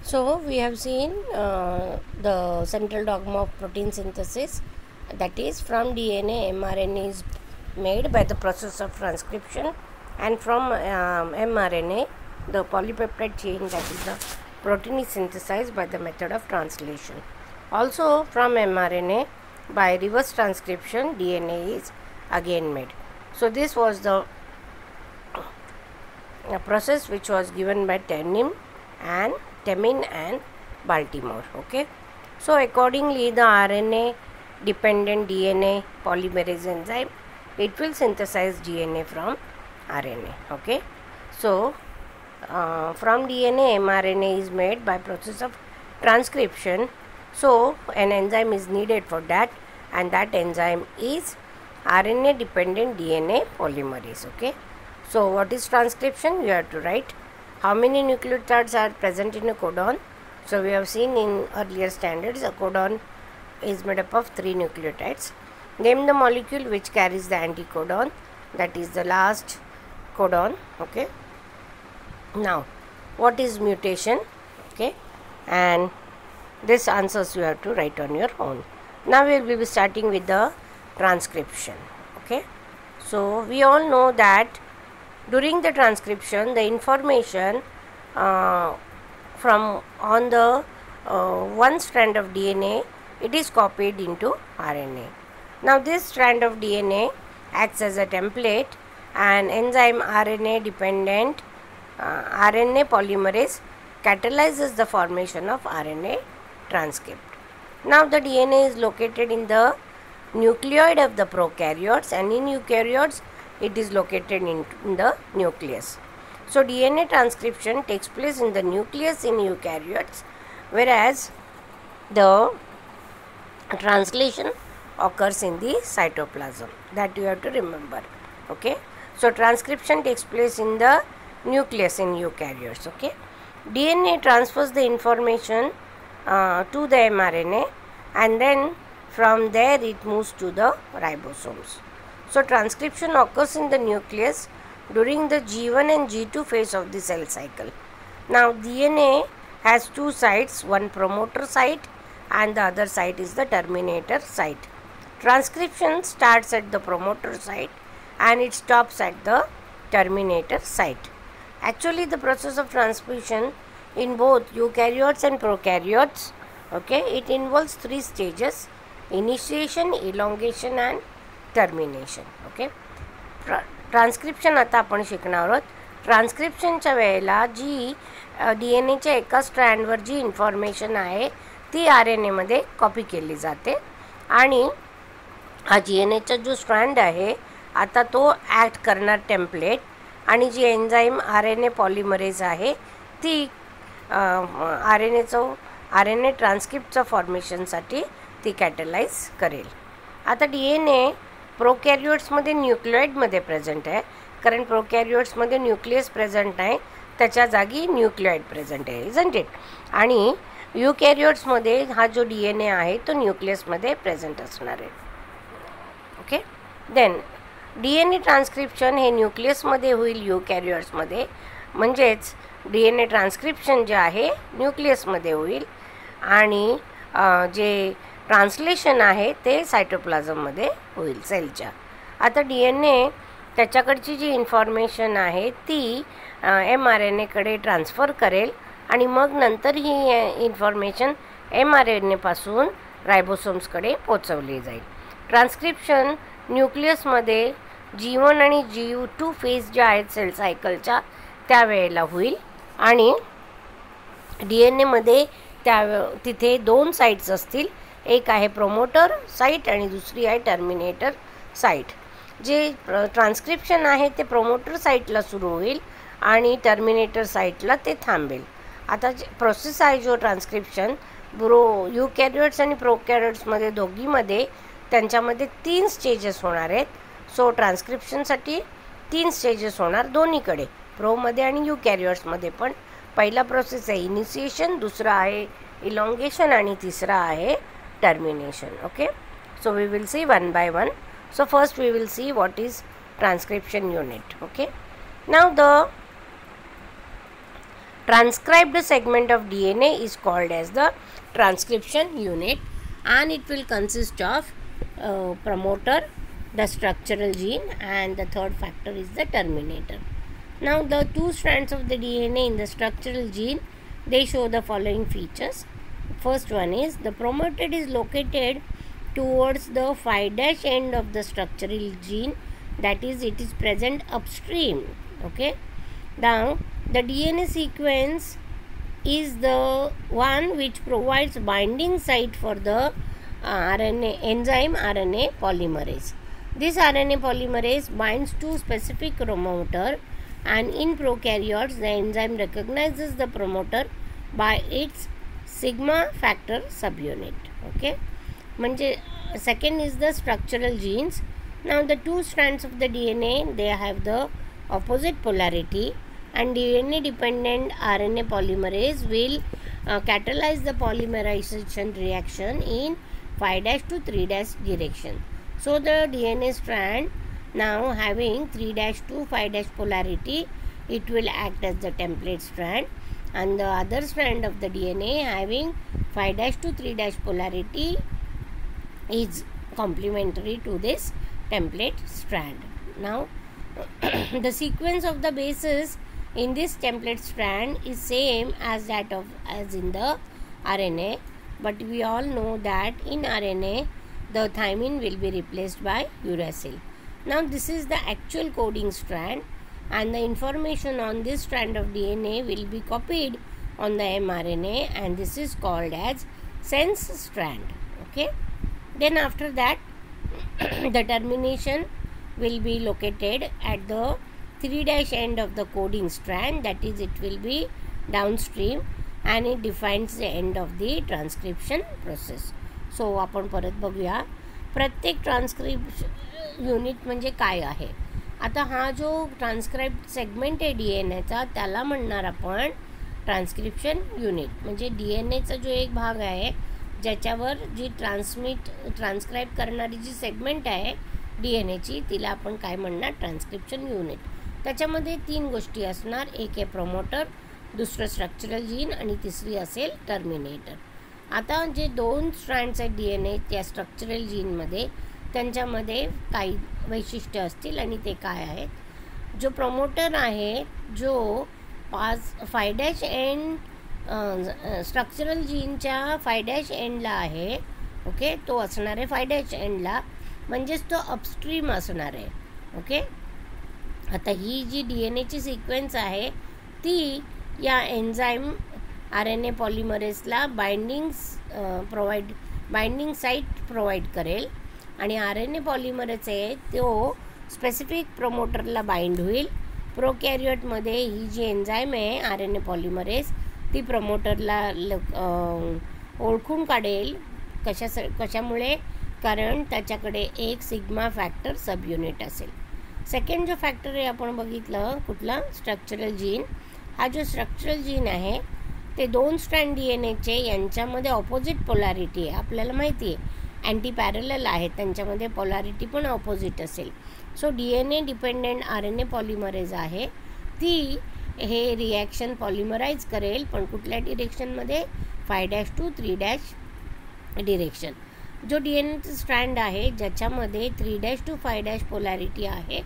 So we have seen the central dogma of protein synthesis, that is, from DNA mRNA is made by the process of transcription, and from mRNA the polypeptide chain, that is the protein, is synthesized by the method of translation. Also from mRNA by reverse transcription DNA is again made. So this was the process which was given by Temin and Baltimore. Okay, so accordingly the RNA dependent DNA polymerase enzyme, it will synthesize DNA from RNA. Okay, so from DNA mRNA is made by process of transcription. So an enzyme is needed for that, and that enzyme is RNA dependent DNA polymerase. Okay, so what is transcription? You have to write how many nucleotides are present in a codon. So we have seen in earlier standards a codon is made up of 3 nucleotides. Name the molecule which carries the anticodon, that is the last codon. Okay, now what is mutation? Okay, and this answers you have to write on your own. Now we will be starting with the transcription. Okay, so we all know that during the transcription the information from on the one strand of DNA, it is copied into RNA. Now this strand of DNA acts as a template, and enzyme RNA dependent RNA polymerase catalyzes the formation of RNA transcript. Now the DNA is located in the nucleoid of the prokaryotes, and in eukaryotes it is located in the nucleus. So DNA transcription takes place in the nucleus in eukaryotes, whereas the translation occurs in the cytoplasm. That you have to remember. Okay, so transcription takes place in the nucleus in eukaryotes. Okay, DNA transfers the information to the mRNA, and then from there it moves to the ribosomes. So transcription occurs in the nucleus during the G1 and G2 phase of the cell cycle. Now DNA has 2 sites, one promoter site and the other site is the terminator site. Transcription starts at the promoter site and it stops at the terminator site. Actually the process of transcription in both eukaryotes and prokaryotes, okay, it involves 3 stages: initiation, elongation and termination. Okay, transcription आता आपण शिकणार आहोत. ट्रान्स्क्रिप्शनच्या वेळेला जी डीएनएच्या एका स्ट्रँडवर जी information आहे ती आरएनएमध्ये copy केली जाते, आणि हा डीएनएचा जो स्ट्रँड आहे आता तो ॲक्ट करणार टेम्पलेट, आणि जी एन्झाईम आरएनए पॉलिमरेज आहे ती आरएनए ट्रान्स्क्रिप्टच्या फॉर्मेशनसाठी ती कॅटलाइज करेल. आता डीएनए प्रोकॅरियोट्समध्ये न्यूक्लिओइडमध्ये प्रेझेंट आहे, कारण प्रोकॅरियोट्समध्ये न्यूक्लियस प्रेझेंट नाही, त्याच्या जागी न्यूक्लिओइड प्रेझेंट आहे, इजंट इट. आणि युकॅरियोट्समध्ये हा जो डीएनए आहे तो न्यूक्लियसमध्ये प्रेझेंट असणार आहे. ओके, देन डीएनए ट्रान्स्क्रिप्शन हे न्यूक्लियसमध्ये होईल युकॅरियोट्समध्ये, म्हणजेच डीएनए ट्रान्स्क्रिप्शन जे आहे न्यूक्लियसमध्ये होईल, आणि जे ट्रान्सलेशन आहे ते सायटोप्लाझममध्ये होईल सेलच्या. आता डीएनए त्याच्याकडची जी इन्फॉर्मेशन आहे ती mRNAकडे ट्रान्सफर करेल, आणि मग नंतर ही इन्फॉर्मेशन mRNAपासून रायबोसोम्सकडे पोचवली जाईल. ट्रान्स्क्रिप्शन न्यूक्लियसमध्ये G1 आणि G2 फेज ज्या आहेत सेल सायकलच्या त्यावेळेला होईल, आणि डीएनएमध्ये तिथे 2 साईट्स असतील, एक आहे प्रोमोटर साईट आणि दुसरी आहे टर्मिनेटर साईट. जे ट्रान्स्क्रिप्शन आहे ते प्रोमोटर साईटला सुरू होईल आणि टर्मिनेटर साईटला ते थांबेल. आता जे प्रोसेस आहे जो ट्रान्स्क्रिप्शन युकॅरियोट्स आणि प्रोकॅरियोट्समध्ये दोघीमध्ये त्यांच्यामध्ये 3 स्टेजेस होणार आहेत. सो ट्रान्स्क्रिप्शनसाठी 3 स्टेजेस होणार दोन्हीकडे, प्रोमध्ये आणि युकॅरियोट्समध्ये. पण पहिला प्रोसेस आहे इनिशिएशन, दुसरा आहे इलॉंगेशन आणि तिसरा आहे termination. Okay, so we will see one by one. So first we will see what is transcription unit. Okay, now the transcribed segment of DNA is called as the transcription unit, and it will consist of promoter, the structural gene, and the third factor is the terminator. Now the two strands of the DNA in the structural gene, they show the following features. First one is the promoter is located towards the 5' end of the structural gene, that is it is present upstream. Okay, now the DNA sequence is the one which provides binding site for the RNA enzyme RNA polymerase. This RNA polymerase binds to specific promoter, and in prokaryotes the enzyme recognizes the promoter by its sigma factor subunit. Okay, म्हणजे second is the structural genes. Now the two strands of the DNA, they have the opposite polarity, and DNA dependent RNA polymerase will catalyze the polymerization reaction in 5' to 3' direction. So the DNA strand now having 3' to 5' polarity, it will act as the template strand, and the other strand of the DNA having 5' to 3' polarity is complementary to this template strand. Now the sequence of the bases in this template strand is same as that of as in the RNA, but we all know that in RNA the thymine will be replaced by uracil. Now this is the actual coding strand, and the information on this strand of DNA will be copied on the mRNA, and this is called as sense strand. Okay, then after that the termination will be located at the 3' end of the coding strand, that is it will be downstream, and it defines the end of the transcription process. So आपण परत बघूया प्रत्येक transcription unit म्हणजे काय आहे. आता हा जो ट्रान्स्क्राइब सेगमेंट आहे डी एन एचा त्याला म्हणणार आपण ट्रान्स्क्रिप्शन युनिट. म्हणजे डी एन एचा जो एक भाग आहे ज्याच्यावर जी ट्रान्स्क्राइब करणारी जी सेगमेंट आहे डी एन एची तिला आपण काय म्हणणार ट्रान्स्क्रिप्शन युनिट. त्याच्यामध्ये 3 गोष्टी असणार, एक आहे प्रोमोटर, दुसरं स्ट्रक्चरल जीन आणि तिसरी असेल टर्मिनेटर. आता जे 2 स्ट्रँड्स आहेत डी एन ए त्या स्ट्रक्चरल जीनमध्ये त्यांच्यामध्ये काही वैशिष्ट्य असतील आणि ते काय आहेत. जो प्रोमोटर आहे जो 5' एंड स्ट्रक्चरल जीनच्या 5' एंडला आहे. ओके, तो असणार आहे 5' एंडला, म्हणजेच तो अपस्ट्रीम असणार आहे. ओके, आता ही जी डी एन एची सिक्वेन्स आहे ती या एन्झाईम आर एन ए पॉलिमरेसला बाइंडिंग साईट प्रोव्हाइड करेल आणि आर एन ए पॉलिमरेस आहे तो स्पेसिफिक प्रोमोटरला बाइंड होईल. प्रोकॅरियोटमध्ये ही जी एन्झाईम आहे आर एन ए पॉलिमरेस ती प्रोमोटरला ओळखून काढेल. कशामुळे? कारण त्याच्याकडे एक सिग्मा फॅक्टर सब युनिट असेल. सेकंड जो फॅक्टर आहे आपण बघितलं कुठला, स्ट्रक्चरल जीन. हा जो स्ट्रक्चरल जीन आहे ते 2 स्ट्रँड डी एन एचे यांच्यामध्ये ऑपोजिट पोलॅरिटी आहे. आपल्याला माहिती आहे अँटी पॅरलल आहेत, त्यांच्यामध्ये पोलॅरिटी पण ऑपोजिट असेल. So D N A dependent R N A polymerase आहे ती हे रिॲक्शन पॉलिमराईज करेल, पण कुठल्या डिरेक्शनमध्ये 5' to 3' डिरेक्शन. जो डी एन एचा स्ट्रँड आहे ज्याच्यामध्ये 3' to 5' पोलॅरिटी आहे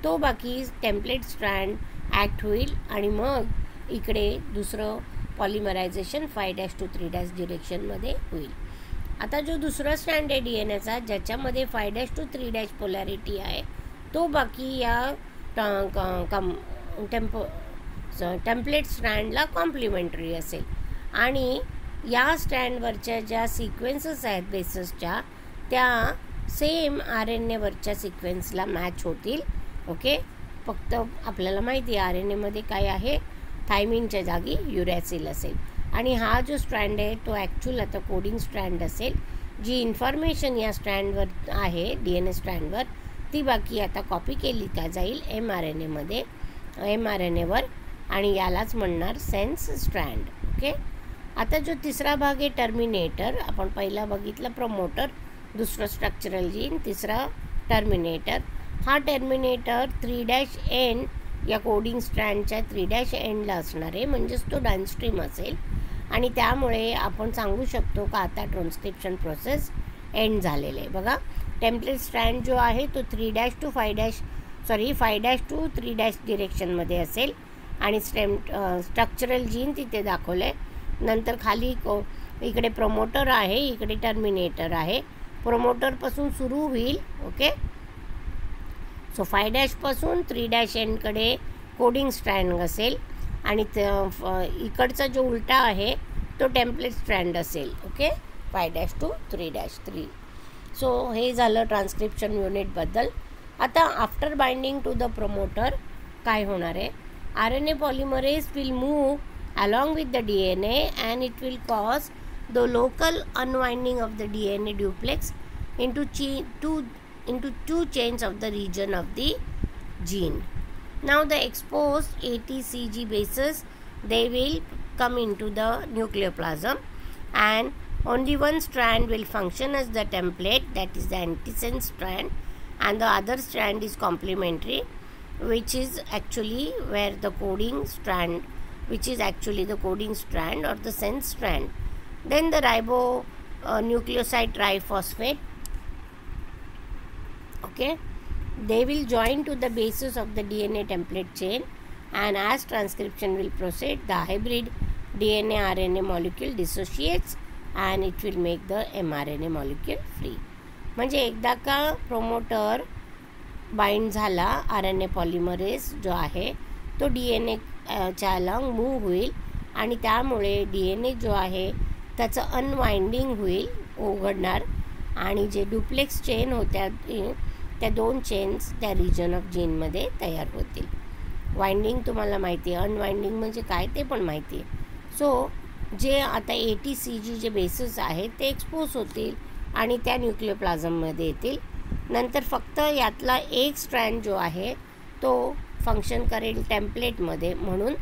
तो बाकी टेम्पलेट स्ट्रँड ॲक्ट होईल आणि मग इकडे दुसरं पॉलिमरायझेशन 5' to 3' डिरेक्शनमध्ये होईल. आता जो दुसरा स्ट्रँड आहे डी एन एचा ज्याच्यामध्ये 5' to 3' पोलॅरिटी आहे तो बाकी या टेम्पलेट स्ट्रँडला कॉम्प्लिमेंटरी असेल आणि या स्टँडवरच्या ज्या सिक्वेन्सेस आहेत बेसिसच्या त्या सेम आर एन एवरच्या सिक्वेन्सला मॅच होतील. ओके, फक्त आपल्याला माहिती आहे आर एन एमध्ये काय आहे, थायमिनच्या जागी युरॅसिल असेल आणि हा जो स्ट्रँड आहे तो ॲक्च्युअल आता कोडिंग स्ट्रँड असेल. जी इन्फॉर्मेशन या स्ट्रँडवर आहे डी एन ए स्ट्रँडवर ती बाकी आता कॉपी केली का जाईल एम आर एन एवर आणि यालाच म्हणणार सेन्स स्ट्रँड. ओके, आता जो तिसरा भाग आहे टर्मिनेटर, आपण पहिला बघितलं प्रोमोटर, दुसरं स्ट्रक्चरल जीन, तिसरा टर्मिनेटर. हा टर्मिनेटर 3' एंड या कोडिंग स्ट्रँडच्या 3' एंडला असणार आहे, म्हणजेच तो डाउनस्ट्रीम असेल आणि त्यामुळे आपण सांगू शकतो का आता ट्रान्सक्रिप्शन प्रोसेस एंड झालेलं आहे. बघा, टेम्पलेट स्ट्रँड जो आहे तो 3' to 5' 5' to 3' डिरेक्शनमध्ये असेल आणि स्ट्रक्चरल जीन तिथे दाखवलं आहे. नंतर खाली इकडे प्रमोटर आहे, इकडे टर्मिनेटर आहे. प्रमोटरपासून सुरू होईल. ओके, सो 5' पासून 3' एंडकडे कोडिंग स्ट्रँड असेल आणि इकडचा जो उलटा आहे तो टेम्पलेट स्ट्रँड असेल. Okay, 5' to 3'. सो हे झालं ट्रान्सक्रिप्शन युनिटबद्दल. आता after binding to the promoter काय होणार आहे, RNA polymerase will move along with the DNA and it will cause the local unwinding of the DNA duplex into two chains of the region of the gene. Now the exposed ATCG bases, they will come into the nucleoplasm and only one strand will function as the template, that is the antisense strand, and the other strand is complementary, which is actually where the coding strand, which is actually the coding strand or the sense strand. Then the ribonucleoside triphosphate, okay, they will join to the bases of the DNA template chain, and as transcription will proceed, the hybrid DNA RNA molecule dissociates and it will make the mRNA molecule free. म्हणजे एकदा का promoter bind झाला, RNA polymerase जो आहे तो DNA च्या along move होईल आणि त्यामुळे DNA जो आहे त्याचं अनवाइंडिंग होईल, उघडणार, आणि जे डुप्लेक्स चेन होत्या त्या 2 चेन्स त्या रिजन ऑफ जीनमध्ये तयार होतील. वाइंडिंग तुम्हाला माहिती आहे, अनवाइंडिंग म्हणजे काय ते पण माहिती आहे. सो जे आता ATCG जे बेसिस आहेत ते एक्सपोज होतील आणि त्या न्यूक्लियोप्लाझममध्ये येतील. नंतर फक्त यातला एक स्ट्रँड जो आहे तो फंक्शन करेल टेम्पलेटमध्ये, म्हणून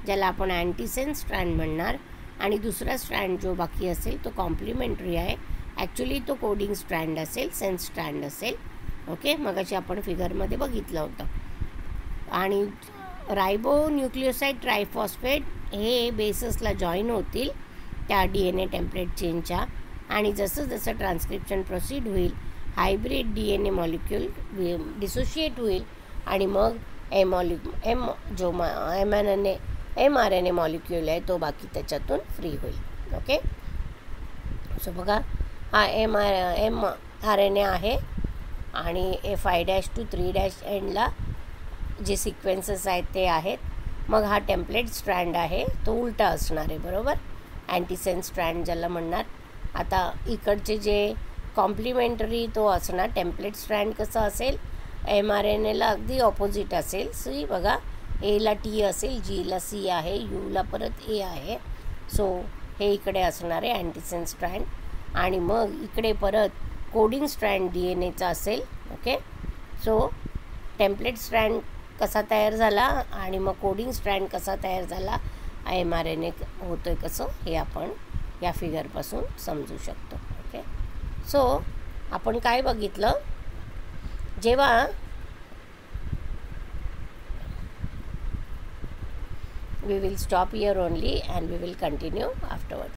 ज्याला आपण अँटीसेन्स स्ट्रँड म्हणणार, आणि दुसरा स्ट्रँड जो बाकी असेल तो कॉम्प्लिमेंटरी आहे. ॲक्च्युली तो कोडिंग स्ट्रँड असेल, सेन्स स्ट्रँड असेल. ओके, मगाशी आपण फिगरमध्ये बघितलं होतं. आणि रायबोन्यूक्लियोसाइड ट्रायफॉस्फेट हे बेससला जॉईन होतील त्या DNA टेम्पलेट चेनच्या, आणि जसं जसं ट्रान्सक्रिप्शन प्रोसीड होईल हायब्रिड DNA मॉलिक्यूल डिसोशिएट होईल आणि मग mRNA मॉलिक्यूल आहे तो बाकी त्याच्यातून फ्री होईल. ओके, सो बघा, हा mRNA आहे आणि 5' to 3' एंडला जे सिक्वेन्सेस आहेत ते आहेत. मग हा टेम्पलेट स्ट्रँड आहे तो उलटा असणार आहे, बरोबर, अँटीसेन्स स्ट्रँड ज्याला म्हणणार. आता इकडचे जे कॉम्प्लिमेंटरी तो असणार. टेम्पलेट स्ट्रँड कसं असेल, mRNAला अगदी ऑपोजिट असेल. सी बघा, Aला T असेल, Gला C आहे, Uला परत A आहे. सो हे इकडे असणार आहे अँटीसेन्स स्ट्रँड, आणि मग इकडे परत कोडिंग स्ट्रँड DNAचा असेल. ओके, सो टेम्पलेट स्ट्रँड कसा तयार झाला आणि मग कोडिंग स्ट्रँड कसा तयार झाला, mRNA होतो आहे कसं, हे आपण या फिगरपासून समजू शकतो. ओके, सो आपण काय बघितलं, जेव्हा we will stop here only and we will continue afterwards.